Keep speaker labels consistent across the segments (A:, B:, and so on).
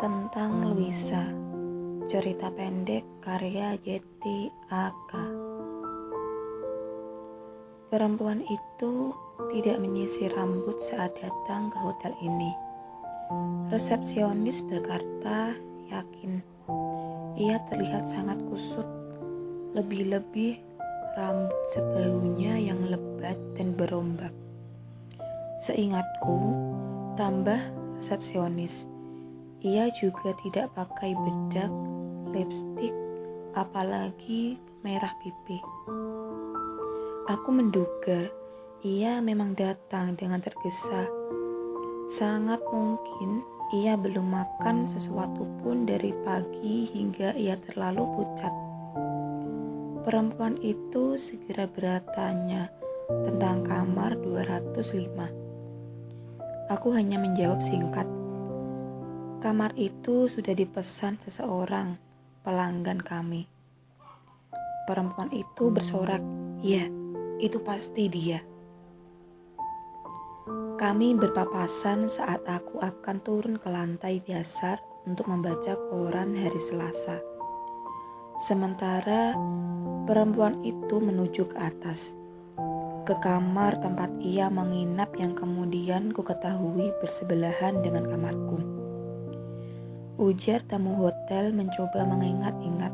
A: Tentang Luisa, cerita pendek karya Yeti AK. Perempuan itu tidak menyisir rambut saat datang ke hotel ini. Resepsionis berkata yakin ia terlihat sangat kusut, lebih-lebih rambut sebahunya yang lebat dan berombak. Seingatku, tambah resepsionis, ia juga tidak pakai bedak, lipstik, apalagi pemerah pipi. Aku menduga ia memang datang dengan tergesa. Sangat mungkin ia belum makan sesuatu pun dari pagi hingga ia terlalu pucat. Perempuan itu segera bertanya tentang kamar 205. Aku hanya menjawab singkat. Kamar itu sudah dipesan seseorang pelanggan kami. Perempuan itu bersorak, "Ya, itu pasti dia." Kami berpapasan saat aku akan turun ke lantai dasar untuk membaca koran hari Selasa. Sementara perempuan itu menuju ke atas, ke kamar tempat ia menginap yang kemudian ku ketahui bersebelahan dengan kamarku. Ujar tamu hotel mencoba mengingat-ingat.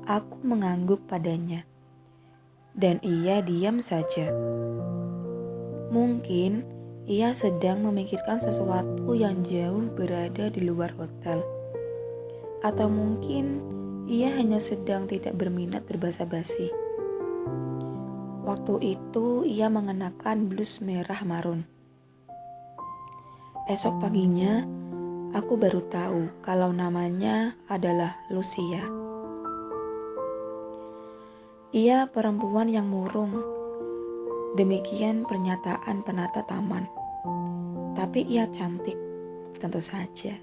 A: Aku mengangguk padanya, dan ia diam saja. Mungkin ia sedang memikirkan sesuatu yang jauh berada di luar hotel. Atau mungkin ia hanya sedang tidak berminat berbasa-basi. Waktu itu ia mengenakan blus merah marun. Esok paginya, aku baru tahu kalau namanya adalah Lucia. Ia perempuan yang murung. Demikian pernyataan penata taman. Tapi ia cantik, tentu saja.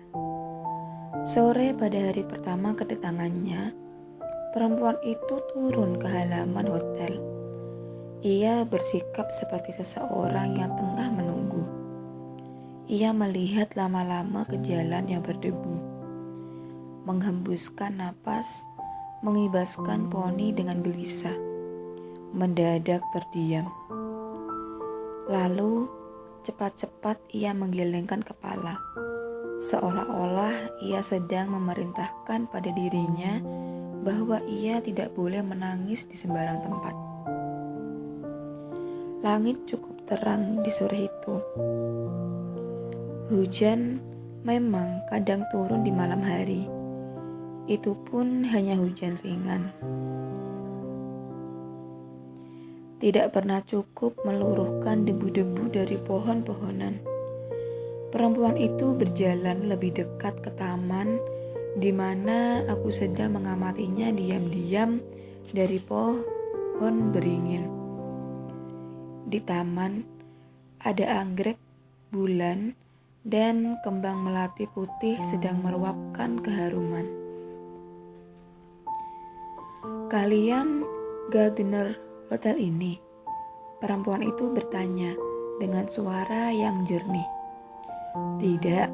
A: Sore pada hari pertama kedatangannya, perempuan itu turun ke halaman hotel. Ia bersikap seperti seseorang yang tengah menunggu. Ia melihat lama-lama ke jalan yang berdebu, menghembuskan napas, mengibaskan poni dengan gelisah, mendadak terdiam. Lalu cepat-cepat ia menggelengkan kepala, seolah-olah ia sedang memerintahkan pada dirinya bahwa ia tidak boleh menangis di sembarang tempat. Langit cukup terang di sore itu. Hujan memang kadang turun di malam hari. Itu pun hanya hujan ringan. Tidak pernah cukup meluruhkan debu-debu dari pohon-pohonan. Perempuan itu berjalan lebih dekat ke taman di mana aku sedang mengamatinya diam-diam dari pohon beringin. Di taman ada anggrek, bulan, dan kembang melati putih sedang meruapkan keharuman. "Kalian gardener hotel ini?" Perempuan itu bertanya dengan suara yang jernih. "Tidak,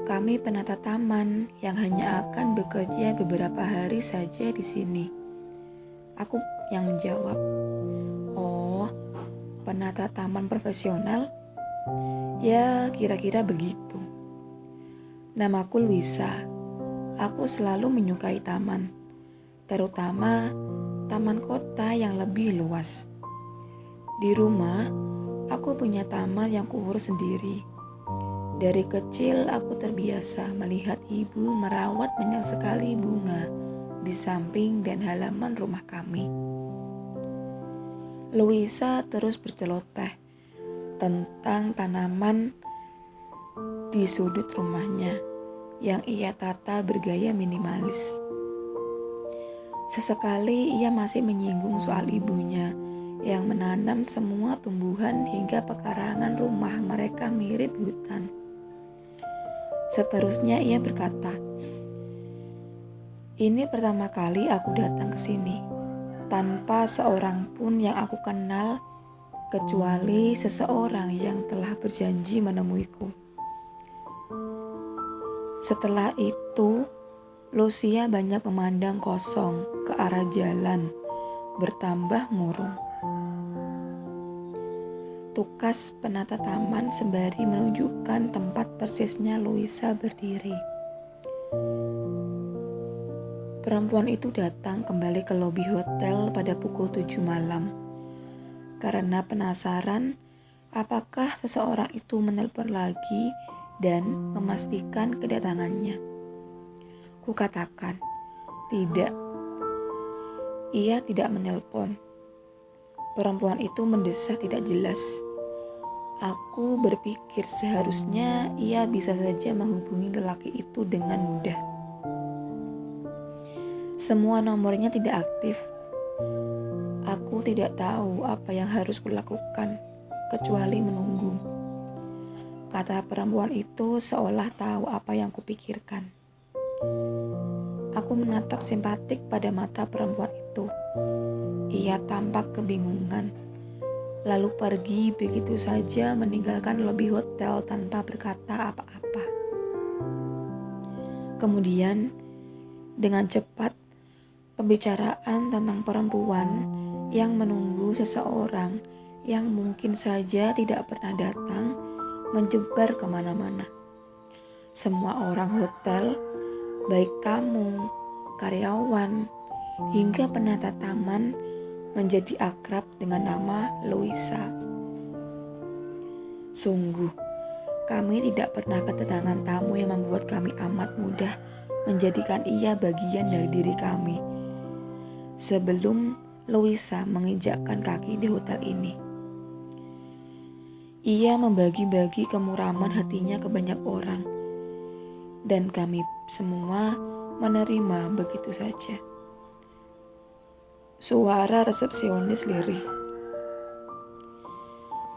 A: kami penata taman yang hanya akan bekerja beberapa hari saja di sini." Aku yang menjawab. "Oh, penata taman profesional?" "Ya, kira-kira begitu." "Namaku Luisa. Aku selalu menyukai taman, terutama taman kota yang lebih luas. Di rumah, aku punya taman yang kuurus sendiri. Dari kecil aku terbiasa melihat ibu merawat banyak sekali bunga di samping dan halaman rumah kami." Luisa terus berceloteh tentang tanaman di sudut rumahnya yang ia tata bergaya minimalis. Sesekali ia masih menyinggung soal ibunya yang menanam semua tumbuhan hingga pekarangan rumah mereka mirip hutan. Seterusnya ia berkata, "Ini pertama kali aku datang ke sini tanpa seorang pun yang aku kenal kecuali seseorang yang telah berjanji menemuiku. Setelah itu, Lucia banyak memandang kosong ke arah jalan, bertambah murung. Tukas penata taman sembari menunjukkan tempat persisnya Luisa berdiri. Perempuan itu datang kembali ke lobi hotel pada pukul 7 malam. Karena penasaran apakah seseorang itu menelpon lagi dan memastikan kedatangannya. Kukatakan, tidak. Ia tidak menelpon. Perempuan itu mendesah tidak jelas. Aku berpikir seharusnya ia bisa saja menghubungi lelaki itu dengan mudah. Semua nomornya tidak aktif. Aku tidak tahu apa yang harus kulakukan, kecuali menunggu. Kata perempuan itu seolah tahu apa yang kupikirkan. Aku menatap simpatik pada mata perempuan itu. Ia tampak kebingungan, lalu pergi begitu saja meninggalkan lobi hotel tanpa berkata apa-apa. Kemudian, dengan cepat, pembicaraan tentang perempuan yang menunggu seseorang yang mungkin saja tidak pernah datang menyebar kemana-mana. Semua orang hotel, baik tamu, karyawan, hingga penata taman menjadi akrab dengan nama Luisa. Sungguh, kami tidak pernah kedatangan tamu yang membuat kami amat mudah menjadikan ia bagian dari diri kami. Sebelum Luisa menginjakkan kaki di hotel ini, ia membagi-bagi kemuraman hatinya ke banyak orang, dan kami semua menerima begitu saja. Suara resepsionis lirih.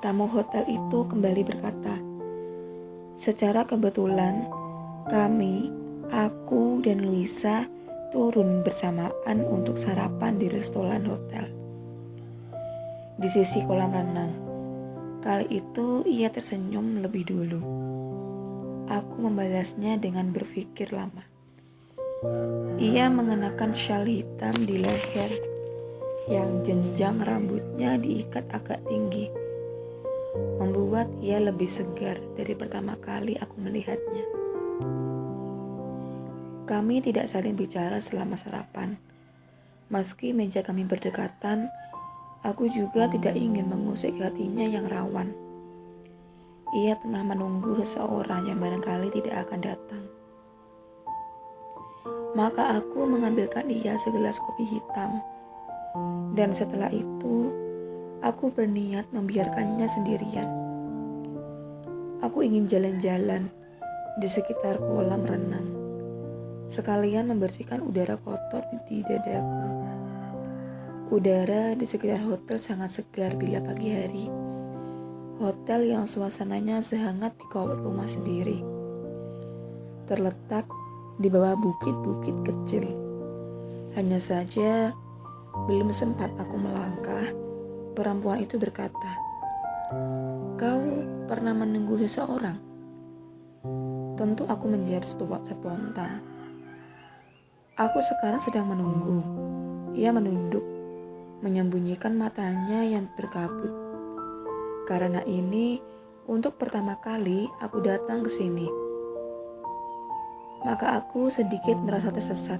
A: Tamu hotel itu kembali berkata, secara kebetulan kami, aku dan Luisa turun bersamaan untuk sarapan di restoran hotel di sisi kolam renang. Kali itu ia tersenyum lebih dulu. Aku membalasnya dengan berpikir lama. Ia mengenakan syal hitam di leher yang jenjang rambutnya diikat agak tinggi, membuat ia lebih segar dari pertama kali aku melihatnya. Kami tidak saling bicara selama sarapan. Meski meja kami berdekatan, aku juga tidak ingin mengusik hatinya yang rawan. Ia tengah menunggu seseorang yang barangkali tidak akan datang. Maka aku mengambilkan ia segelas kopi hitam. Dan setelah itu, aku berniat membiarkannya sendirian. Aku ingin jalan-jalan di sekitar kolam renang, sekalian membersihkan udara kotor di dadaku. Udara di sekitar hotel sangat segar bila pagi hari. Hotel yang suasananya sehangat di rumah sendiri. Terletak di bawah bukit-bukit kecil. Hanya saja, belum sempat aku melangkah, perempuan itu berkata, "Kau pernah menunggu seseorang?" Tentu aku menjawab spontan. "Aku sekarang sedang menunggu." Ia menunduk, menyembunyikan matanya yang berkabut. Karena ini, untuk pertama kali aku datang ke sini. Maka aku sedikit merasa tersesat.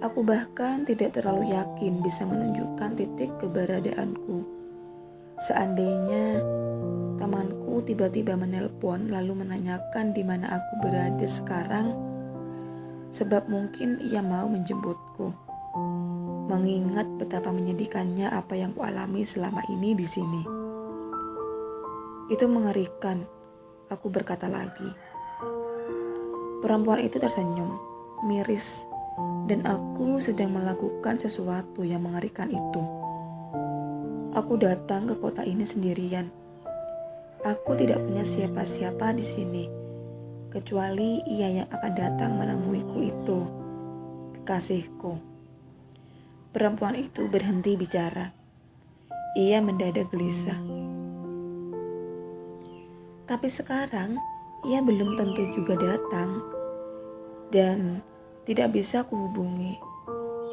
A: Aku bahkan tidak terlalu yakin bisa menunjukkan titik keberadaanku. Seandainya temanku tiba-tiba menelpon lalu menanyakan di mana aku berada sekarang, sebab mungkin ia mau menjemputku. Mengingat betapa menyedihkannya apa yang kualami selama ini di sini. Itu mengerikan, aku berkata lagi. Perempuan itu tersenyum, miris, dan aku sedang melakukan sesuatu yang mengerikan itu. Aku datang ke kota ini sendirian. Aku tidak punya siapa-siapa di sini, kecuali ia yang akan datang menemuiku itu, kekasihku. Perempuan itu berhenti bicara. Ia mendadak gelisah. Tapi sekarang, ia belum tentu juga datang, dan tidak bisa kuhubungi.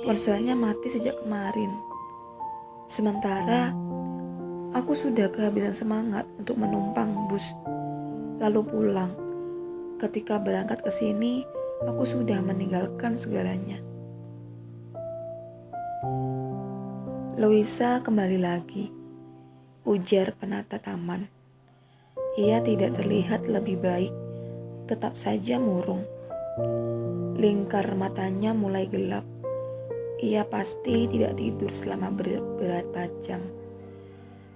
A: Ponselnya mati sejak kemarin. Sementara aku sudah kehabisan semangat untuk menumpang bus lalu pulang. Ketika berangkat ke sini, aku sudah meninggalkan segalanya. Louisa kembali lagi, ujar penata taman. Ia tidak terlihat lebih baik, tetap saja murung. Lingkar matanya mulai gelap. Ia pasti tidak tidur selama beberapa jam.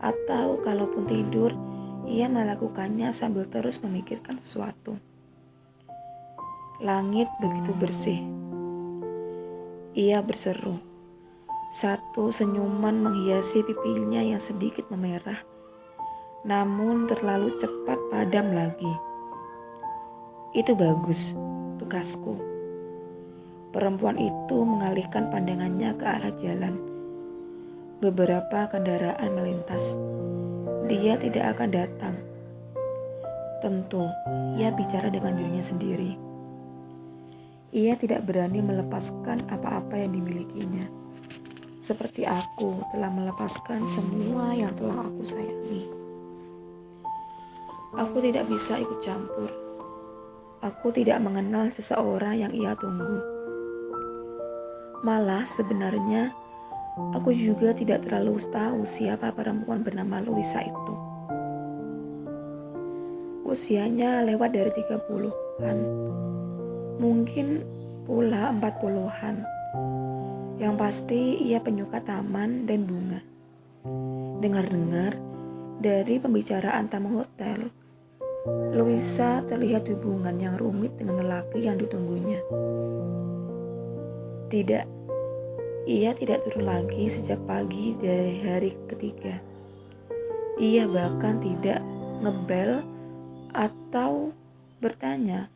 A: Atau kalaupun tidur, ia melakukannya sambil terus memikirkan sesuatu. Langit begitu bersih. Ia berseru. Satu senyuman menghiasi pipinya yang sedikit memerah, namun terlalu cepat padam lagi. Itu bagus, tukasku. Perempuan itu mengalihkan pandangannya ke arah jalan. Beberapa kendaraan melintas. Dia tidak akan datang. Tentu, ia bicara dengan dirinya sendiri. Ia tidak berani melepaskan apa-apa yang dimilikinya. Seperti aku telah melepaskan semua yang telah aku sayangi. Aku tidak bisa ikut campur. Aku tidak mengenal seseorang yang ia tunggu. Malah sebenarnya aku juga tidak terlalu tahu siapa perempuan bernama Louisa itu. Usianya lewat dari 30-an, mungkin pula 40-an. Yang pasti ia penyuka taman dan bunga. Dengar-dengar dari pembicaraan tamu hotel, Louisa terlihat hubungan yang rumit dengan lelaki yang ditunggunya. Tidak, ia tidak turun lagi sejak pagi dari hari ketiga. Ia bahkan tidak ngebel atau bertanya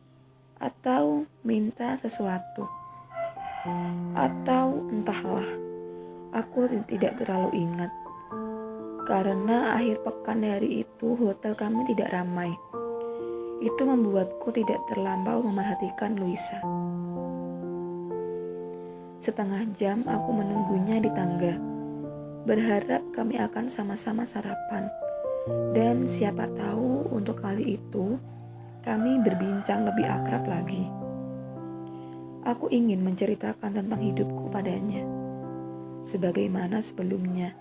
A: atau minta sesuatu. Atau entahlah, aku tidak terlalu ingat. Karena akhir pekan hari itu hotel kami tidak ramai. Itu membuatku tidak terlampau memerhatikan Louisa. Setengah jam aku menunggunya di tangga, berharap kami akan sama-sama sarapan. Dan siapa tahu untuk kali itu kami berbincang lebih akrab lagi. Aku ingin menceritakan tentang hidupku padanya. Sebagaimana sebelumnya,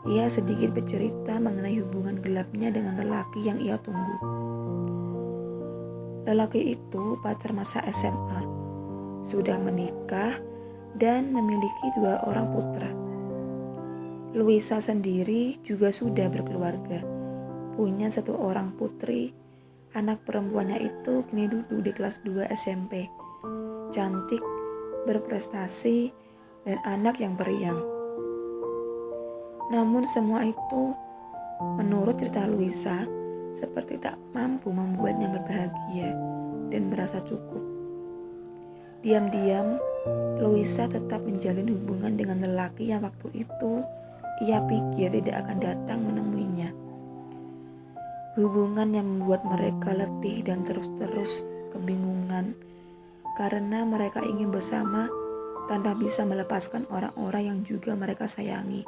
A: ia sedikit bercerita mengenai hubungan gelapnya dengan lelaki yang ia tunggu. Lelaki itu pacar masa SMA, sudah menikah dan memiliki 2 orang putra. Louisa sendiri juga sudah berkeluarga, punya 1 orang putri. Anak perempuannya itu kini duduk di kelas 2 SMP, cantik, berprestasi, dan anak yang periang. Namun semua itu, menurut cerita Louisa, seperti tak mampu membuatnya berbahagia dan merasa cukup. Diam-diam, Louisa tetap menjalin hubungan dengan lelaki yang waktu itu ia pikir tidak akan datang menemuinya. Hubungan yang membuat mereka letih dan terus-terus kebingungan karena mereka ingin bersama tanpa bisa melepaskan orang-orang yang juga mereka sayangi,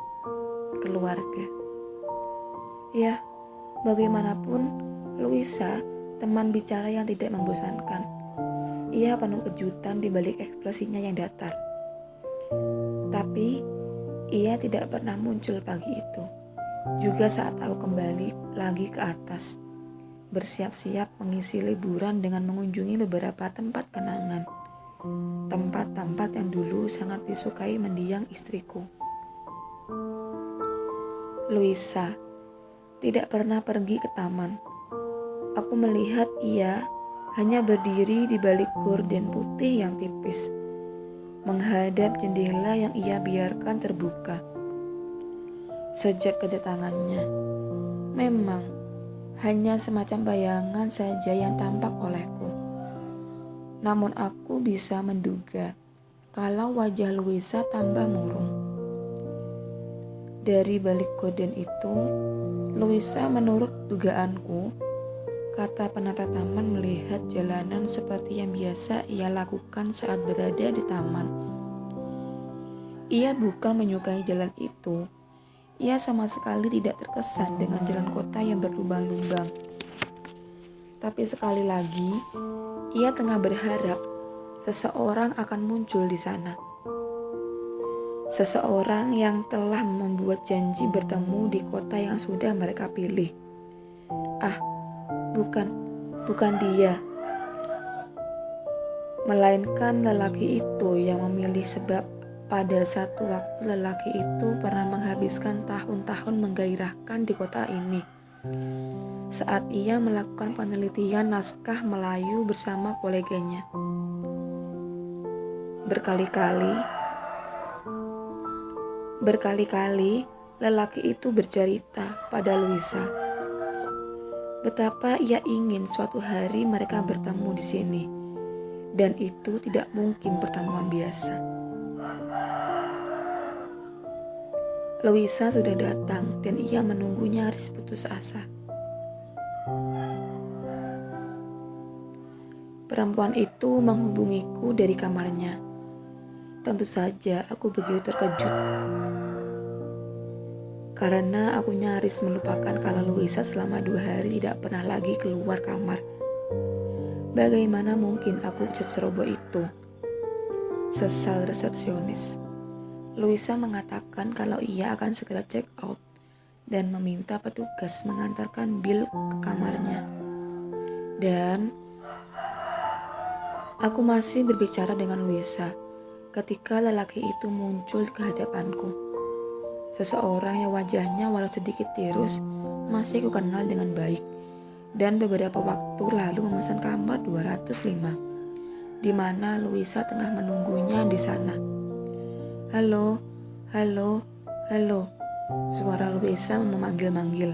A: keluarga. Ya, bagaimanapun, Louisa teman bicara yang tidak membosankan. Ia penuh kejutan di balik ekspresinya yang datar. Tapi, ia tidak pernah muncul pagi itu. Juga saat aku kembali lagi ke atas, bersiap-siap mengisi liburan dengan mengunjungi beberapa tempat kenangan. Tempat-tempat yang dulu sangat disukai mendiang istriku. Louisa tidak pernah pergi ke taman. Aku melihat ia hanya berdiri di balik gorden putih yang tipis, menghadap jendela yang ia biarkan terbuka. Sejak kedatangannya, memang hanya semacam bayangan saja yang tampak olehku. Namun aku bisa menduga kalau wajah Louisa tambah murung. Dari balik gorden itu, Louisa menurut dugaanku kata penata taman melihat jalanan seperti yang biasa ia lakukan saat berada di taman. Ia bukan menyukai jalan itu. Ia sama sekali tidak terkesan dengan jalan kota yang berlubang-lubang. Tapi sekali lagi, ia tengah berharap seseorang akan muncul di sana. Seseorang yang telah membuat janji bertemu di kota yang sudah mereka pilih. Ah, bukan dia. Melainkan lelaki itu yang memilih, sebab pada satu waktu lelaki itu pernah menghabiskan tahun-tahun menggairahkan di kota ini. Saat ia melakukan penelitian naskah Melayu bersama koleganya. Berkali-kali lelaki itu bercerita pada Luisa betapa ia ingin suatu hari mereka bertemu di sini, dan itu tidak mungkin pertemuan biasa. Luisa sudah datang dan ia menunggu nyaris putus asa. Perempuan itu menghubungiku dari kamarnya. Tentu saja aku begitu terkejut karena aku nyaris melupakan kalau Luisa selama 2 hari tidak pernah lagi keluar kamar. Bagaimana mungkin aku bisa ceroboh itu? Sesal resepsionis. Luisa mengatakan kalau ia akan segera check out dan meminta petugas mengantarkan Bill ke kamarnya. Dan aku masih berbicara dengan Luisa ketika lelaki itu muncul ke hadapanku. Seseorang yang wajahnya walau sedikit tirus masih kukenal dengan baik, dan beberapa waktu lalu memesan kamar 205, di mana Luisa tengah menunggunya di sana. Halo, suara Luisa memanggil-manggil.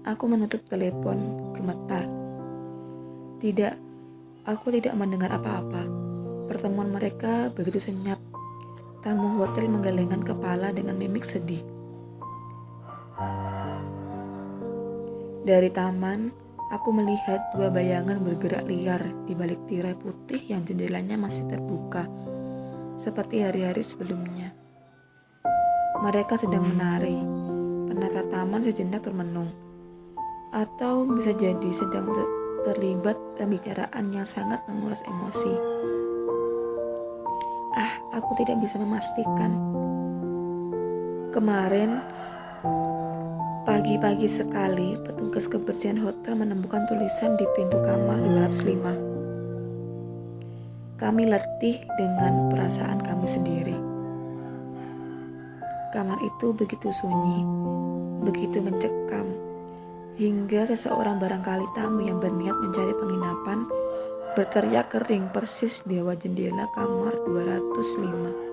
A: Aku menutup telepon gemetar. Tidak, aku tidak mendengar apa-apa. Pertemuan mereka begitu senyap. Tamu hotel menggelengkan kepala dengan mimik sedih. Dari taman, aku melihat 2 bayangan bergerak liar di balik tirai putih yang jendelanya masih terbuka, seperti hari-hari sebelumnya. Mereka sedang menari. Penata taman sejenak termenung, atau bisa jadi sedang terlibat pembicaraan yang sangat menguras emosi. Aku tidak bisa memastikan. Kemarin, pagi-pagi sekali, petugas kebersihan hotel menemukan tulisan di pintu kamar 205. Kami letih dengan perasaan kami sendiri. Kamar itu begitu sunyi, begitu mencekam, hingga seseorang barangkali tamu yang berniat mencari penginapan berteriak kering persis di bawah jendela kamar 205.